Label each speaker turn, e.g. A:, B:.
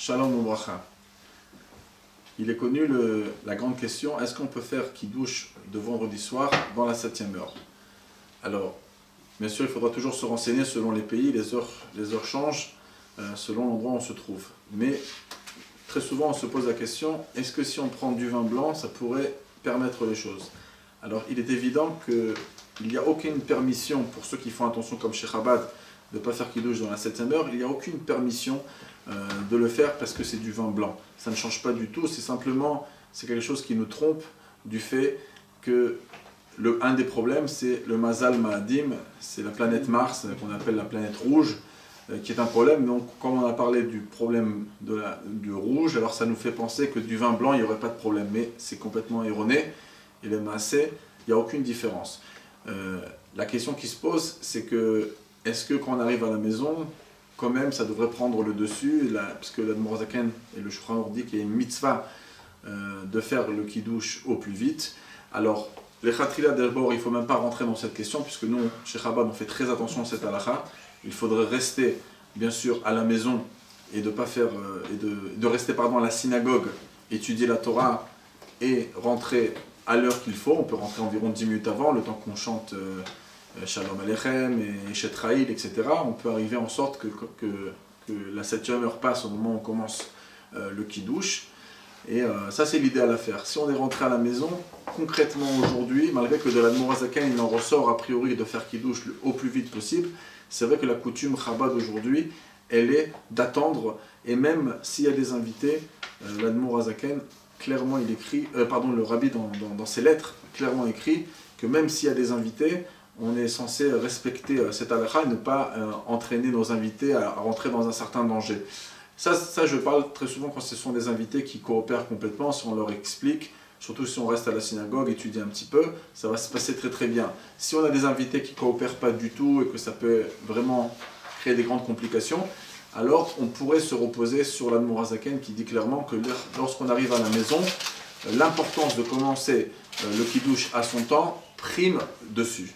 A: Shalom Ubracha. Il est connu la grande question, est-ce qu'on peut faire Kiddush de vendredi soir dans la 7e heure? Alors, bien sûr, il faudra toujours se renseigner selon les pays, les heures changent selon l'endroit où on se trouve. Mais très souvent, on se pose la question, est-ce que si on prend du vin blanc, ça pourrait permettre les choses? Alors, il est évident qu'il n'y a aucune permission, pour ceux qui font attention comme chez Chabad, de ne pas faire Kiddush dans la 7e heure, il n'y a aucune permission de le faire parce que c'est du vin blanc. Ça ne change pas du tout, c'est quelque chose qui nous trompe du fait que un des problèmes, c'est le Mazal Ma'adim, c'est la planète Mars, qu'on appelle la planète rouge, qui est un problème. Donc, comme on a parlé du problème du rouge, alors ça nous fait penser que du vin blanc, il n'y aurait pas de problème, mais c'est complètement erroné. Et le Maaseh, il n'y a aucune différence. La question qui se pose, c'est que, est-ce que quand on arrive à la maison, quand même, ça devrait prendre le dessus, parce que l'Admor Zaken et le Shulchan Aruch dit qu'il y a une mitzvah de faire le Kiddush au plus vite. Alors, les Khatrila d'abord, il ne faut même pas rentrer dans cette question, puisque nous, chez Chabad, on fait très attention à cette halakha. Il faudrait rester, bien sûr, à la maison et de pas faire, de rester à la synagogue, étudier la Torah et rentrer à l'heure qu'il faut. On peut rentrer environ 10 minutes avant, le temps qu'on chante Shalom Aleichem et Shetraïl, etc. On peut arriver en sorte que la 7e heure passe au moment où on commence le Kiddush. Et ça, c'est l'idéal à faire. Si on est rentré à la maison, concrètement aujourd'hui, malgré que de l'Admor Zaken, il en ressort a priori de faire Kiddush au plus vite possible, c'est vrai que la coutume Chabad aujourd'hui, elle est d'attendre, et même s'il y a des invités, l'Admor Zaken, clairement il écrit, le Rabbi dans ses lettres, clairement écrit que même s'il y a des invités, on est censé respecter cette halakha et ne pas entraîner nos invités à rentrer dans un certain danger. Ça, je parle très souvent quand ce sont des invités qui coopèrent complètement, si on leur explique, surtout si on reste à la synagogue, étudier un petit peu, ça va se passer très très bien. Si on a des invités qui ne coopèrent pas du tout et que ça peut vraiment créer des grandes complications, alors on pourrait se reposer sur l'Admor Zaken qui dit clairement que lorsqu'on arrive à la maison, l'importance de commencer le Kiddush à son temps prime dessus.